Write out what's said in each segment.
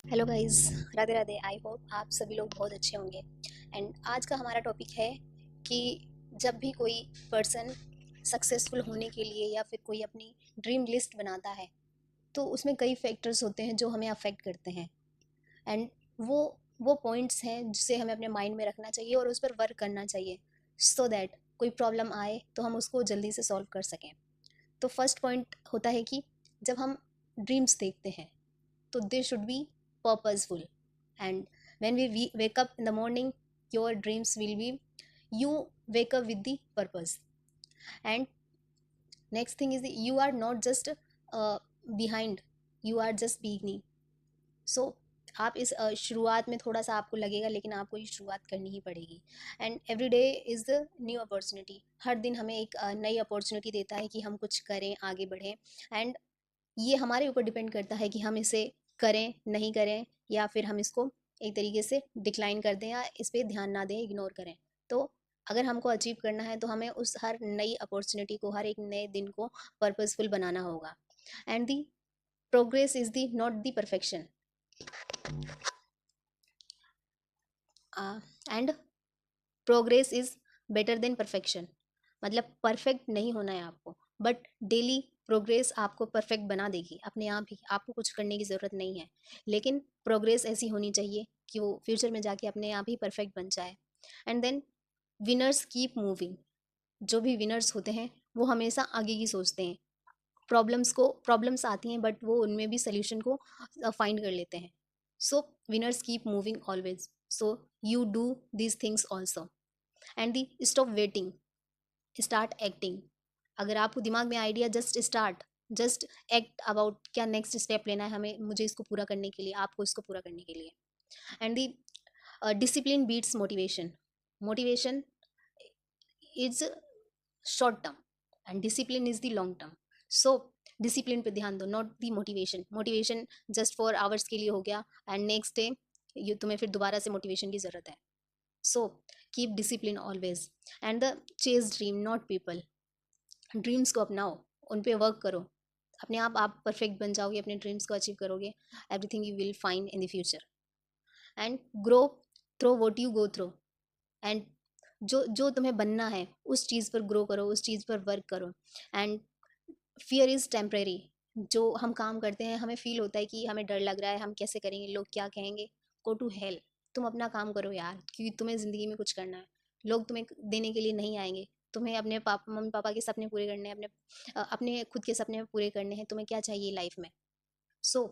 Hello guys, Radhe Radhe. I hope आप सभी लोग बहुत अच्छे होंगे। एंड आज का हमारा टॉपिक है कि जब भी कोई पर्सन सक्सेसफुल होने के लिए या फिर कोई अपनी ड्रीम लिस्ट बनाता है तो उसमें कई फैक्टर्स होते हैं जो हमें अफेक्ट करते हैं। एंड वो वो पॉइंट्स हैं जिसे हमें अपने माइंड में रखना चाहिए और उस पर वर्क करना चाहिए सो दैट कोई प्रॉब्लम आए तो हम उसको जल्दी से सॉल्व कर सकें। तो फर्स्ट पॉइंट होता है कि जब हम ड्रीम्स देखते हैं तो they should be purposeful. And when we wake up in the morning, your dreams will be, you wake up with the purpose. And next thing is you are not just behind, you are just beginning. So आप इस शुरुआत में थोड़ा सा आपको लगेगा लेकिन आपको ये शुरुआत करनी ही पड़ेगी। And every day is the new opportunity. हर दिन हमें एक नई अपॉर्चुनिटी देता है कि हम कुछ करें, आगे बढ़ें। एंड ये हमारे ऊपर डिपेंड करता है कि हम इसे करें, नहीं करें, या फिर हम इसको एक तरीके से डिक्लाइन कर दें या इस पे ध्यान ना दें, इग्नोर करें। तो अगर हमको अचीव करना है तो हमें उस हर नई अपॉर्चुनिटी को, हर एक नए दिन को पर्पसफुल बनाना होगा। And the progress is the not the perfection. And progress is better than perfection. मतलब परफेक्ट नहीं होना है आपको, बट डेली प्रोग्रेस आपको परफेक्ट बना देगी अपने आप ही। आपको कुछ करने की ज़रूरत नहीं है, लेकिन प्रोग्रेस ऐसी होनी चाहिए कि वो फ्यूचर में जाके अपने आप ही परफेक्ट बन जाए। And then winners keep moving. जो भी विनर्स होते हैं वो हमेशा आगे की सोचते हैं। प्रॉब्लम्स आती हैं बट वो उनमें भी सोल्यूशन को फाइंड कर लेते हैं। So winners keep moving always. So you do these things also. And the stop waiting, start acting. अगर आपको दिमाग में आइडिया, जस्ट एक्ट अबाउट क्या नेक्स्ट स्टेप लेना है हमें, मुझे इसको पूरा करने के लिए, आपको इसको पूरा करने के लिए। And the discipline beats motivation. Motivation is short term and discipline is the long term. So discipline पे ध्यान दो, not the motivation. Motivation just for hours के लिए हो गया एंड नेक्स्ट डे ये तुम्हें फिर दोबारा से मोटिवेशन की ज़रूरत है। So keep discipline always. And the chase dream not people. Dreams को अपनाओ, उन पे वर्क करो। अपने आप परफेक्ट बन जाओगे, अपने ड्रीम्स को अचीव करोगे। Everything you will find in the future. And grow through what you go through. And जो जो तुम्हें बनना है उस चीज़ पर ग्रो करो, उस चीज़ पर वर्क करो। And fear is temporary. जो हम काम करते हैं हमें फील होता है कि हमें डर लग रहा है, हम कैसे करेंगे, लोग क्या कहेंगे। Go to hell. तुम अपना काम करो यार, क्योंकि तुम्हें ज़िंदगी में कुछ करना है। लोग तुम्हें देने के लिए नहीं आएंगे। तुम्हें अपने मम्मी पापा के सपने पूरे करने हैं, अपने खुद के सपने पूरे करने हैं। तुम्हें क्या चाहिए लाइफ में। सो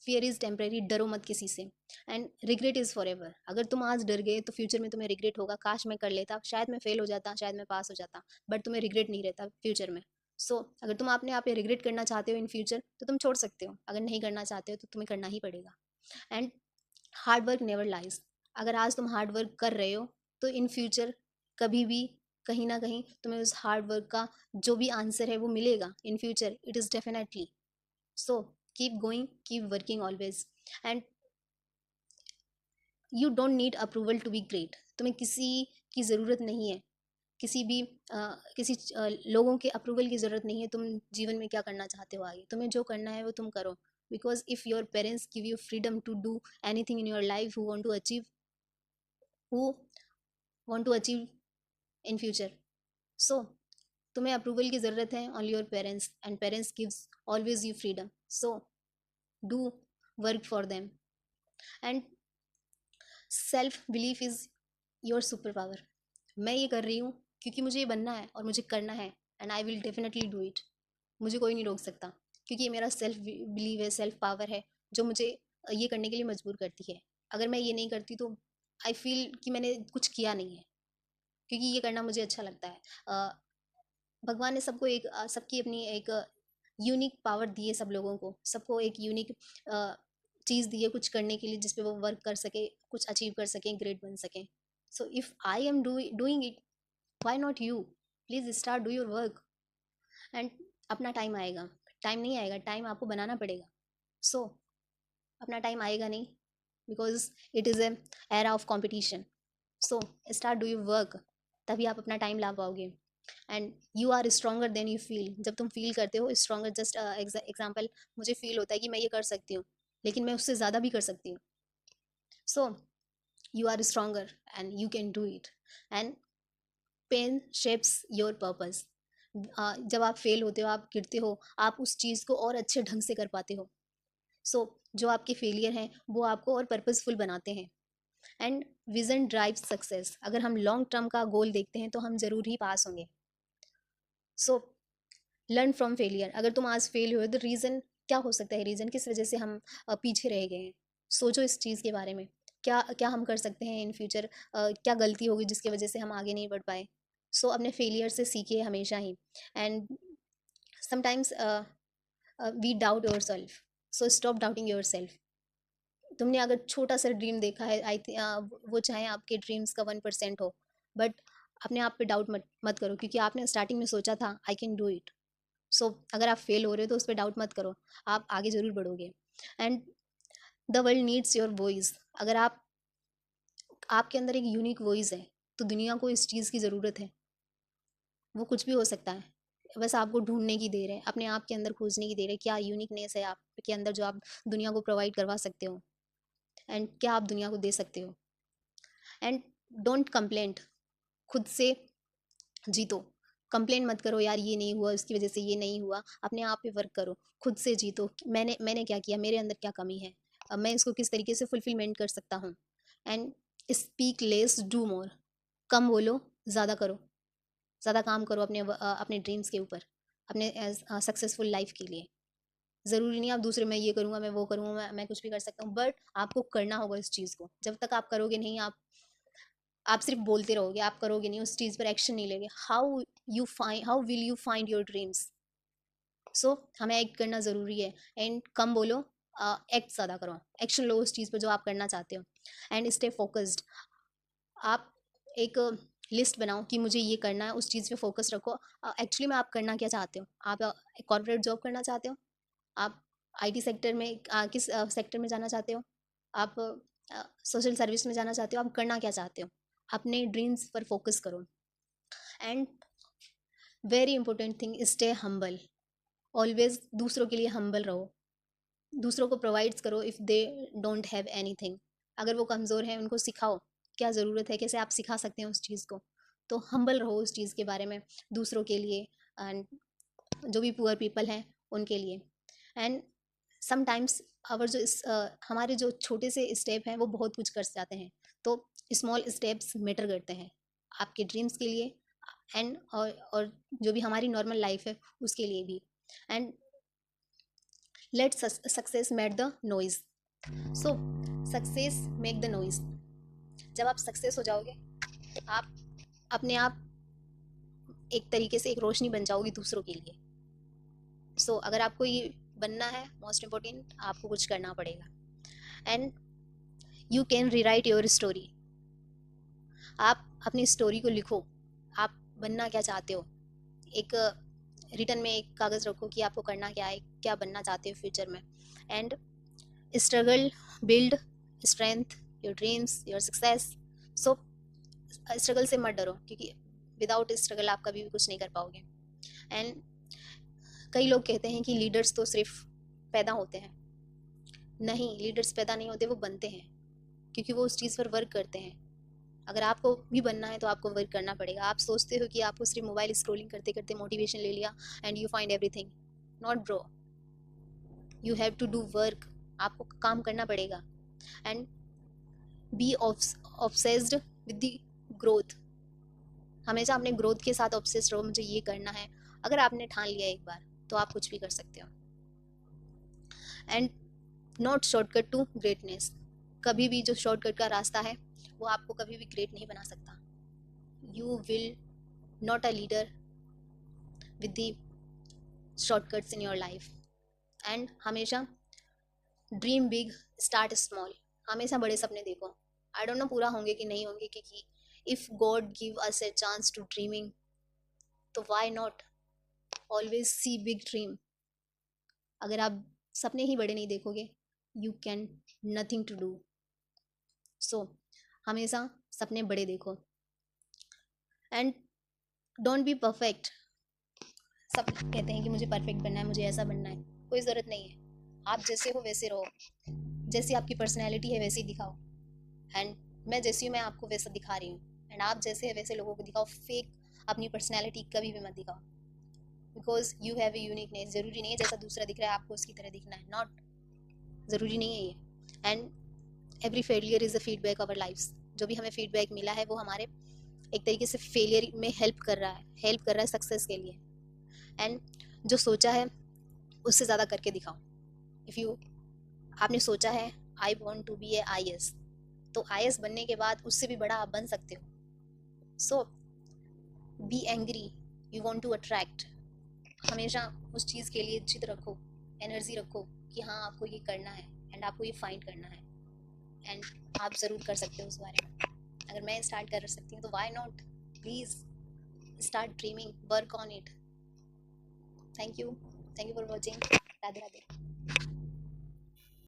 फियर इज़ टेम्परेरी। डरो मत किसी से। And regret is for ever. अगर तुम आज डर गए तो फ्यूचर में तुम्हें रिग्रेट होगा, काश मैं कर लेता, शायद मैं फेल हो जाता, शायद मैं पास हो जाता। बट तुम्हें रिग्रेट नहीं रहता फ्यूचर में। सो अगर तुम अपने आप पे रिग्रेट करना चाहते हो इन फ्यूचर तो तुम छोड़ सकते हो, अगर नहीं करना चाहते हो तो तुम्हें करना ही पड़ेगा। And hard work never lies. अगर आज तुम हार्ड वर्क कर रहे हो तो इन फ्यूचर कभी भी कहीं ना कहीं तुम्हें उस हार्ड वर्क का जो भी आंसर है वो मिलेगा in future, it is definitely. So keep going, keep working always. And you don't need approval to be great. तुम्हें किसी की ज़रूरत नहीं है, किसी भी लोगों के अप्रूवल की ज़रूरत नहीं है। तुम जीवन में क्या करना चाहते हो, आगे तुम्हें जो करना है वो तुम करो। Because if your parents give you freedom to do anything in your life, who want to achieve in future. So तुम्हें अप्रूवल की ज़रूरत है on your parents, and parents gives always you freedom. So do work for them. And self belief is your super power. मैं ये कर रही हूँ क्योंकि मुझे ये बनना है और मुझे करना है, and I will definitely do it. मुझे कोई नहीं रोक सकता, क्योंकि ये मेरा सेल्फ बिलीव है, सेल्फ पावर है जो मुझे ये करने के लिए मजबूर करती है। अगर मैं ये नहीं करती तो आई फील कि मैंने कुछ किया नहीं है, क्योंकि ये करना मुझे अच्छा लगता है। भगवान ने सबको सबकी अपनी एक यूनिक पावर दी है। सब लोगों को, सबको एक यूनिक चीज़ दी है कुछ करने के लिए, जिस पे वो वर्क कर सके, कुछ अचीव कर सकें, ग्रेट बन सकें। So if I am doing it, why not you? Please start, do your work. And अपना टाइम आएगा। टाइम नहीं आएगा, टाइम आपको बनाना पड़ेगा। सो अपना टाइम आएगा नहीं, because it is a era of competition. So start, do your work, तभी आप अपना टाइम ला पाओगे। And you are stronger than you feel. जब तुम फील करते हो स्ट्रॉन्गर, जस्ट एग्जाम्पल, मुझे फील होता है कि मैं ये कर सकती हूँ, लेकिन मैं उससे ज़्यादा भी कर सकती हूँ। So you are stronger and you can do it. And pain shapes your purpose. जब आप फेल होते हो, आप गिरते हो, आप उस चीज़ को और अच्छे ढंग से कर पाते हो। सो जो आपके फेलियर हैं वो आपको और पर्पसफुल बनाते हैं। And vision drive success. अगर हम लॉन्ग टर्म का गोल देखते हैं तो हम ज़रूर ही पास होंगे। So learn from failure. अगर तुम आज फेल हुए तो रीज़न क्या हो सकता है, रीज़न किस वजह से हम पीछे रह गए हैं। सोचो इस चीज़ के बारे में, क्या क्या हम कर सकते हैं इन फ्यूचर, क्या गलती होगी जिसकी वजह से हम आगे नहीं बढ़ पाए। सो अपने फेलियर से सीखिए हमेशा ही। And sometimes we doubt yourself, so stop doubting yourself. तुमने अगर छोटा सा ड्रीम देखा है, वो चाहे आपके ड्रीम्स का 1% हो, बट अपने आप पे डाउट मत मत करो, क्योंकि आपने स्टार्टिंग में सोचा था आई कैन डू इट। सो अगर आप फेल हो रहे हो तो उस पर डाउट मत करो, आप आगे ज़रूर बढ़ोगे। And the world needs your voice. अगर आपके अंदर एक यूनिक वॉइस है तो दुनिया को इस चीज़ की ज़रूरत है। वो कुछ भी हो सकता है, बस आपको ढूंढने की देर है, अपने आप के अंदर खोजने की देर है। क्या यूनिकनेस है आपके अंदर जो आप दुनिया को प्रोवाइड करवा सकते हो, एंड क्या आप दुनिया को दे सकते हो। एंड डोंट कंप्लेंट, खुद से जीतो। कंप्लेंट मत करो यार ये नहीं हुआ, उसकी वजह से ये नहीं हुआ। अपने आप पे वर्क करो, खुद से जीतो। मैंने मैंने क्या किया, मेरे अंदर क्या कमी है, अब मैं इसको किस तरीके से फुलफिलमेंट कर सकता हूँ। And speak less do more. कम बोलो, ज़्यादा करो। ज़्यादा काम करो अपने ड्रीम्स के ऊपर, अपने सक्सेसफुल लाइफ के लिए। ज़रूरी नहीं आप दूसरे, मैं ये करूँगा, मैं वो करूँगा, मैं कुछ भी कर सकता हूँ, बट आपको करना होगा इस चीज़ को। जब तक आप करोगे नहीं, आप सिर्फ बोलते रहोगे, आप करोगे नहीं, उस चीज़ पर एक्शन नहीं लोगे, how will you find your dreams. So हमें एक्ट करना ज़रूरी है। एंड कम बोलो, एक्ट ज़्यादा करो, एक्शन लो उस चीज़ पर जो आप करना चाहते हो। And stay focused. आप एक लिस्ट बनाओ कि मुझे ये करना है, उस चीज़ पे फोकस रखो। एक्चुअली में आप करना क्या चाहते हो, आप कॉर्पोरेट जॉब करना चाहते हो, आप आईटी सेक्टर में, किस सेक्टर में जाना चाहते हो, आप सोशल सर्विस में जाना चाहते हो, आप करना क्या चाहते हो, अपने ड्रीम्स पर फोकस करो। And very important thing, stay humble. Always दूसरों के लिए हम्बल रहो, दूसरों को प्रोवाइड्स करो if they don't have anything. अगर वो कमज़ोर हैं उनको सिखाओ क्या ज़रूरत है, कैसे आप सिखा सकते हैं उस चीज़ को। तो हम्बल रहो उस चीज़ के बारे में, दूसरों के लिए, एंड जो भी पुअर पीपल हैं उनके लिए। एंड समटाइम्स हमारे जो छोटे से स्टेप हैं वो बहुत कुछ कर जाते हैं। तो स्मॉल स्टेप्स मैटर करते हैं आपके ड्रीम्स के लिए, एंड और जो भी हमारी नॉर्मल लाइफ है उसके लिए भी। And let success make the noise. So success make the noise. जब आप सक्सेस हो जाओगे, आप अपने आप एक तरीके से एक रोशनी बन जाओगी दूसरों के लिए। सो अगर आपको ये बनना है, मोस्ट इम्पोर्टेंट आपको कुछ करना पड़ेगा। And you can rewrite your story. आप अपनी स्टोरी को लिखो, आप बनना क्या चाहते हो। एक रिटर्न में एक कागज़ रखो कि आपको करना क्या है, क्या बनना चाहते हो फ्यूचर में। And struggle build strength your dreams your success. So struggle से मत डरो, क्योंकि विदाउट स्ट्रगल आप कभी भी कुछ नहीं कर पाओगे। एंड कई लोग कहते हैं कि लीडर्स तो सिर्फ पैदा होते हैं। नहीं, लीडर्स पैदा नहीं होते, वो बनते हैं, क्योंकि वो उस चीज़ पर वर्क करते हैं। अगर आपको भी बनना है तो आपको वर्क करना पड़ेगा। आप सोचते हो कि आपको सिर्फ मोबाइल स्क्रॉलिंग करते करते मोटिवेशन ले लिया and you find everything. Not bro, you have to do work. आपको काम करना पड़ेगा। And be obsessed with the growth. हमेशा अपने ग्रोथ के साथ ऑब्सेस्ड रहो, मुझे ये करना है। अगर आपने ठान लिया एक बार तो आप कुछ भी कर सकते हो। And not shortcut to greatness. कभी भी जो शॉर्टकट का रास्ता है वो आपको कभी भी ग्रेट नहीं बना सकता। You will not a leader with the shortcuts in your life. And हमेशा ड्रीम बिग स्टार्ट स्मॉल। हमेशा बड़े सपने देखो। आई डोंट नो पूरा होंगे कि नहीं होंगे, क्योंकि if God give us a chance to dreaming, तो why not always see big dream. अगर आप सपने ही बड़े नहीं देखोगे, you can nothing to do. So हमेशा सपने बड़े देखो। And don't be perfect. सब कहते हैं कि मुझे परफेक्ट बनना है, मुझे ऐसा बनना है, कोई ज़रूरत नहीं है। आप जैसे हो वैसे रहो, जैसी आपकी पर्सनैलिटी है वैसे ही दिखाओ। एंड मैं जैसी हूँ मैं आपको वैसा दिखा रही हूँ, एंड आप जैसे है वैसे लोगों को दिखाओ। फेक अपनी पर्सनैलिटी कभी भी मत दिखाओ, because you have a uniqueness. ज़रूरी नहीं है जैसा दूसरा दिख रहा है आपको उसकी तरह दिखना है, नॉट, ज़रूरी नहीं है ये। And every failure is a feedback of our lifes. जो भी हमें फीडबैक मिला है वो हमारे एक तरीके से फेलियर में हेल्प कर रहा है सक्सेस के लिए। एंड जो सोचा है उससे ज़्यादा करके दिखाओ। इफ़ यू आपने सोचा है I want to be a IAS, तो IAS बनने के बाद उससे भी बड़ा आप बन सकते हो। So be angry, you want to attract. हमेशा उस चीज़ के लिए जिद रखो, एनर्जी रखो कि हाँ आपको ये करना है एंड आपको ये फाइंड करना है, एंड आप ज़रूर कर सकते हो उस बारे में। अगर मैं स्टार्ट कर सकती हूँ तो why not. Please start dreaming, work on it. Thank you for watching. Radhe Radhe.